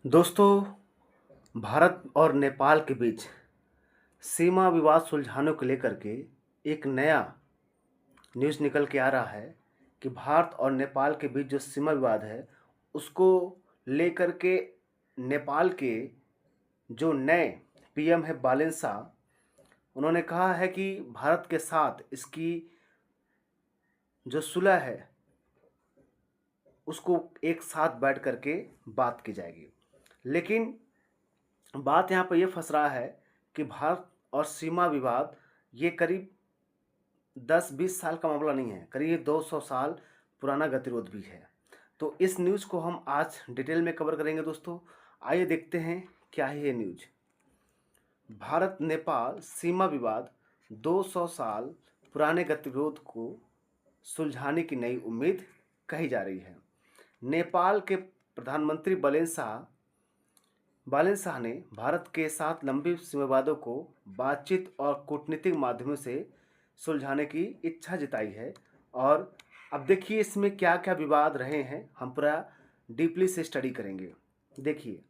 दोस्तों, भारत और नेपाल के बीच सीमा विवाद सुलझाने को लेकर के एक नया न्यूज़ निकल के आ रहा है कि भारत और नेपाल के बीच जो सीमा विवाद है, उसको लेकर के नेपाल के जो नए पीएम है बालेन शाह, उन्होंने कहा है कि भारत के साथ इसकी जो सुलह है, उसको एक साथ बैठ कर के बात की जाएगी। लेकिन बात यहाँ पे ये फँस रहा है कि भारत और सीमा विवाद ये करीब 10-20 साल का मामला नहीं है, करीब 200 साल पुराना गतिरोध भी है। तो इस न्यूज़ को हम आज डिटेल में कवर करेंगे दोस्तों। आइए देखते हैं क्या है ये न्यूज़। भारत नेपाल सीमा विवाद 200 साल पुराने गतिरोध को सुलझाने की नई उम्मीद कही जा रही है। नेपाल के प्रधानमंत्री बालेन शाह ने भारत के साथ लंबे सीमा विवादों को बातचीत और कूटनीतिक माध्यमों से सुलझाने की इच्छा जताई है। और अब देखिए इसमें क्या क्या विवाद रहे हैं, हम पूरा डीपली से स्टडी करेंगे। देखिए,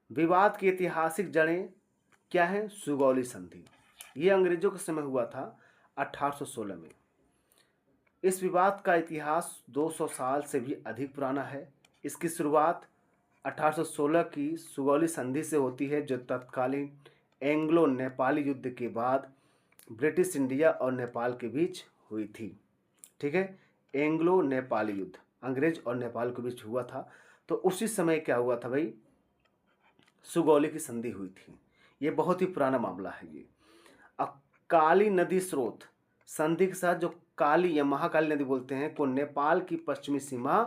विवाद की ऐतिहासिक जड़ें क्या हैं? सुगौली संधि, ये अंग्रेजों के समय हुआ था 1816 में। इस विवाद का इतिहास 200 साल से भी अधिक पुराना है। इसकी शुरुआत 1816 की सुगौली संधि से होती है, जो तत्कालीन एंग्लो नेपाली युद्ध के बाद ब्रिटिश इंडिया और नेपाल के बीच हुई थी। ठीक है, एंग्लो नेपाली युद्ध अंग्रेज और नेपाल के बीच हुआ था। तो उसी समय क्या हुआ था भाई? सुगौली की संधि हुई थी। ये बहुत ही पुराना मामला है ये। अब काली नदी स्रोत संधि के साथ जो काली या महाकाली नदी बोलते हैं को नेपाल की पश्चिमी सीमा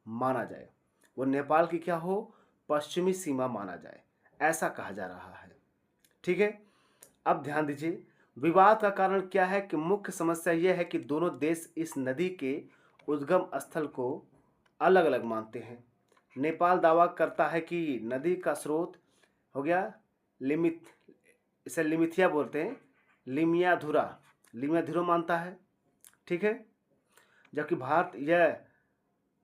माना जाए, वो नेपाल की क्या हो? पश्चिमी सीमा माना जाए, ऐसा कहा जा रहा है। ठीक है, अब ध्यान दीजिए, विवाद का कारण क्या है कि मुख्य समस्या यह है कि दोनों देश इस नदी के उद्गम स्थल को अलग अलग मानते हैं। नेपाल दावा करता है कि नदी का स्रोत हो गया लिमित, इसे लिमिथिया बोलते हैं, लिमियाधुरा मानता है। ठीक है, जबकि भारत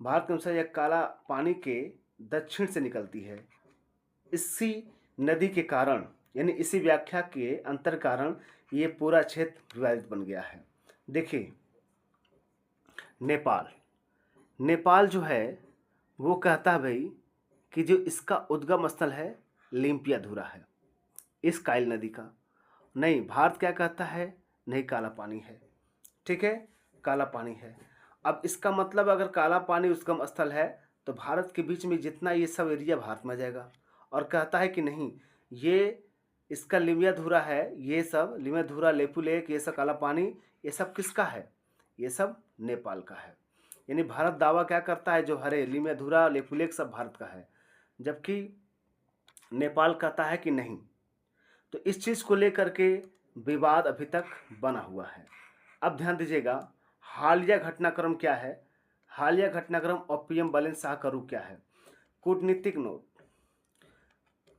के अनुसार यह काला पानी के दक्षिण से निकलती है। इसी नदी के कारण, यानी इसी व्याख्या के अंतर कारण ये पूरा क्षेत्र विवादित बन गया है। देखिए, नेपाल जो है वो कहता है भाई कि जो इसका उद्गम स्थल है लिम्पियाधुरा है, इस काली नदी का। नहीं, भारत क्या कहता है? नहीं, काला पानी है। ठीक है, काला पानी है। अब इसका मतलब अगर काला पानी उद्गम स्थल है तो भारत के बीच में जितना ये सब एरिया भारत में आ जाएगा। और कहता है कि नहीं, ये इसका लिमियाधुरा है, ये सब लिमियाधुरा, लेपू लेक, ये सब काला पानी, ये सब किसका है? ये सब नेपाल का है। यानी भारत दावा क्या करता है? जो हरे लिमियाधुरा, लेपू लेक सब भारत का है, जबकि नेपाल कहता है कि नहीं। तो इस चीज़ को लेकर के विवाद अभी तक बना हुआ है। अब ध्यान दीजिएगा, हालिया घटनाक्रम क्या है? हालिया घटनाक्रम और पीएम बालेन शाह का रुख क्या है? कूटनीतिक नोट,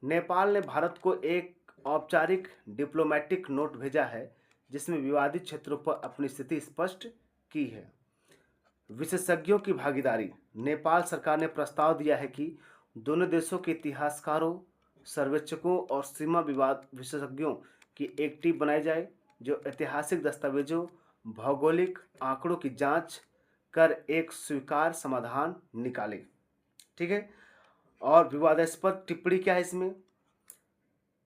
नेपाल ने भारत को एक औपचारिक डिप्लोमेटिक नोट भेजा है जिसमें विवादित क्षेत्रों पर अपनी स्थिति स्पष्ट की है। विशेषज्ञों की भागीदारी, नेपाल सरकार ने प्रस्ताव दिया है कि दोनों देशों के इतिहासकारों, सर्वेक्षकों और सीमा विवाद विशेषज्ञों की एक टीम बनाई जाए जो ऐतिहासिक दस्तावेजों, भौगोलिक आंकड़ों की जांच कर एक स्वीकार्य समाधान निकाले। ठीक है, और विवादास्पद टिप्पणी क्या है इसमें?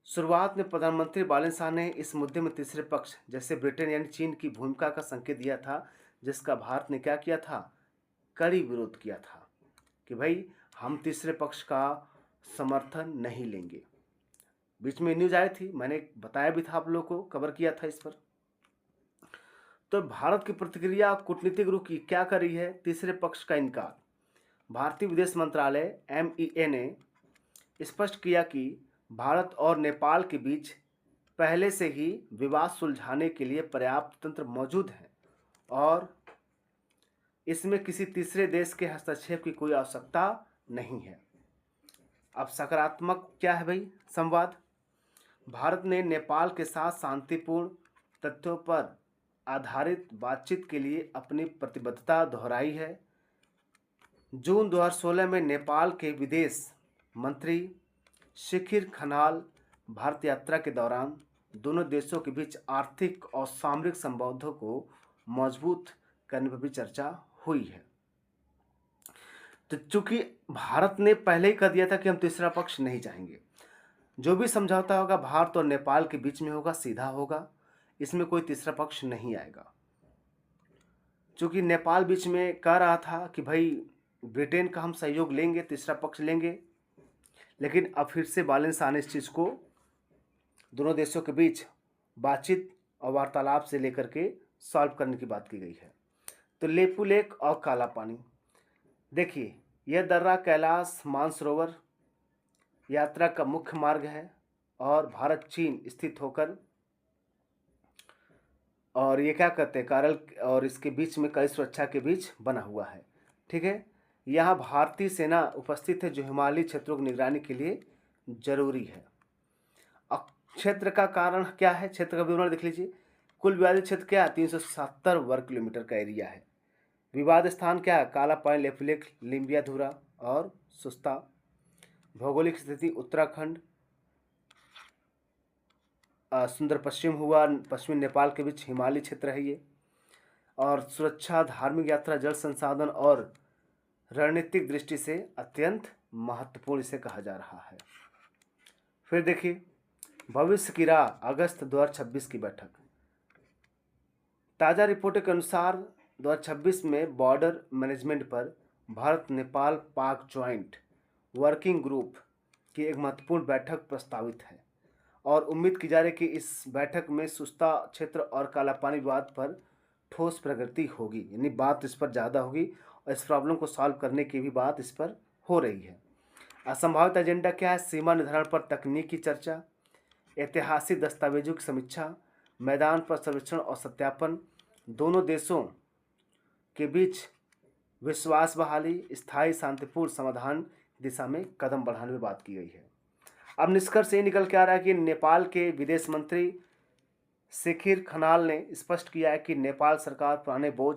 शुरुआत में प्रधानमंत्री बालन शाह ने इस मुद्दे में तीसरे पक्ष जैसे ब्रिटेन यानी चीन की भूमिका का संकेत दिया था, जिसका भारत ने क्या किया था? कड़ी विरोध किया था कि भाई हम तीसरे पक्ष का समर्थन नहीं लेंगे। बीच में न्यूज आई थी, मैंने बताया भी था, आप लोगों को कवर किया था इस पर। तो भारत की प्रतिक्रिया कूटनीतिक रुख की क्या कर रही है? तीसरे पक्ष का इनकार। भारतीय विदेश मंत्रालय MEA ने स्पष्ट किया कि भारत और नेपाल के बीच पहले से ही विवाद सुलझाने के लिए पर्याप्त तंत्र मौजूद है और इसमें किसी तीसरे देश के हस्तक्षेप की कोई आवश्यकता नहीं है। अब सकारात्मक क्या है भाई? संवाद, भारत ने नेपाल के साथ शांतिपूर्ण तथ्यों पर आधारित बातचीत के लिए अपनी प्रतिबद्धता दोहराई है। जून 2016 में नेपाल के विदेश मंत्री शिखर खनाल भारत यात्रा के दौरान दोनों देशों के बीच आर्थिक और सामरिक संबंधों को मजबूत करने पर भी चर्चा हुई है। तो चूंकि भारत ने पहले ही कह दिया था कि हम तीसरा पक्ष नहीं चाहेंगे, जो भी समझौता होगा भारत और नेपाल के बीच में होगा, सीधा होगा, इसमें कोई तीसरा पक्ष नहीं आएगा। चूंकि नेपाल बीच में कह रहा था कि भाई ब्रिटेन का हम सहयोग लेंगे, तीसरा पक्ष लेंगे, लेकिन अब फिर से बैलेंस आने इस चीज़ को दोनों देशों के बीच बातचीत और वार्तालाप से लेकर के सॉल्व करने की बात की गई है। तो लेपू लेक और काला पानी, देखिए यह दर्रा कैलाश मानसरोवर यात्रा का मुख्य मार्ग है और भारत चीन स्थित होकर, और ये क्या कहते हैं, कारल और इसके बीच में कई सुरक्षा के बीच बना हुआ है। ठीक है, यहाँ भारतीय सेना उपस्थित है जो हिमालयी क्षेत्रों की निगरानी के लिए जरूरी है। अब क्षेत्र का कारण क्या है, क्षेत्र का विवरण देख लीजिए। कुल विवादित क्षेत्र क्या है, 370 वर्ग किलोमीटर का एरिया है। विवाद स्थान क्या है, काला पानी, लेपू लेक, लिम्बियाधुरा और सुस्ता। भौगोलिक स्थिति उत्तराखंड, सुंदर पश्चिम हुआ, पश्चिमी नेपाल के बीच हिमालयी क्षेत्र है ये। और सुरक्षा, धार्मिक यात्रा, जल संसाधन और रणनीतिक दृष्टि से अत्यंत महत्वपूर्ण इसे कहा जा रहा है। फिर देखिए भविष्य की राह, अगस्त 2026 की बैठक। ताज़ा रिपोर्ट के अनुसार 2026 में बॉर्डर मैनेजमेंट पर भारत नेपाल पाक ज्वाइंट वर्किंग ग्रुप की एक महत्वपूर्ण बैठक प्रस्तावित है और उम्मीद की जा रही है कि इस बैठक में सुस्ता क्षेत्र और कालापानी विवाद पर ठोस प्रगति होगी, यानी बात इस पर ज़्यादा होगी और इस प्रॉब्लम को सॉल्व करने की भी बात इस पर हो रही है। असंभावित एजेंडा क्या है, सीमा निर्धारण पर तकनीकी चर्चा, ऐतिहासिक दस्तावेजों की समीक्षा, मैदान पर सर्वेक्षण और सत्यापन, दोनों देशों के बीच विश्वास बहाली, स्थायी शांतिपूर्ण समाधान दिशा में कदम बढ़ाने में बात की गई है। अब निष्कर्ष ये निकल के आ रहा है कि नेपाल के विदेश मंत्री शिखर खनाल ने स्पष्ट किया है कि नेपाल सरकार पुराने बोझ,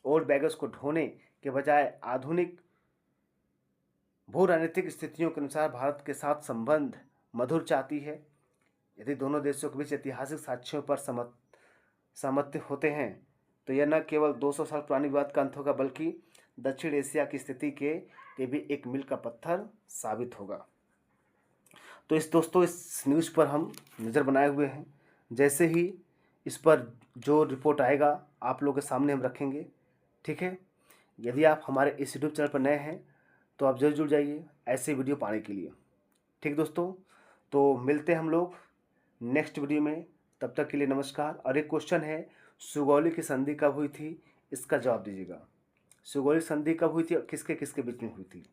ओल्ड बैगेज को ढोने के बजाय आधुनिक भू राजनीतिक स्थितियों के अनुसार भारत के साथ संबंध मधुर चाहती है। यदि दोनों देशों के बीच ऐतिहासिक साक्ष्यों पर सहमति होते हैं तो यह न केवल 200 साल पुरानी विवाद का अंत होगा बल्कि दक्षिण एशिया की स्थिति के लिए भी एक मील का पत्थर साबित होगा। तो दोस्तों इस न्यूज़ पर हम नज़र बनाए हुए हैं, जैसे ही इस पर जो रिपोर्ट आएगा आप लोगों के सामने हम रखेंगे। ठीक है, यदि आप हमारे इस यूट्यूब चैनल पर नए हैं तो आप जरूर जुड़ जाइए ऐसे वीडियो पाने के लिए। ठीक दोस्तों, तो मिलते हैं हम लोग नेक्स्ट वीडियो में, तब तक के लिए नमस्कार। और एक क्वेश्चन है, सुगौली की संधि कब हुई थी, इसका जवाब दीजिएगा। सुगौली संधि कब हुई थी और किसके किसके बीच में हुई थी।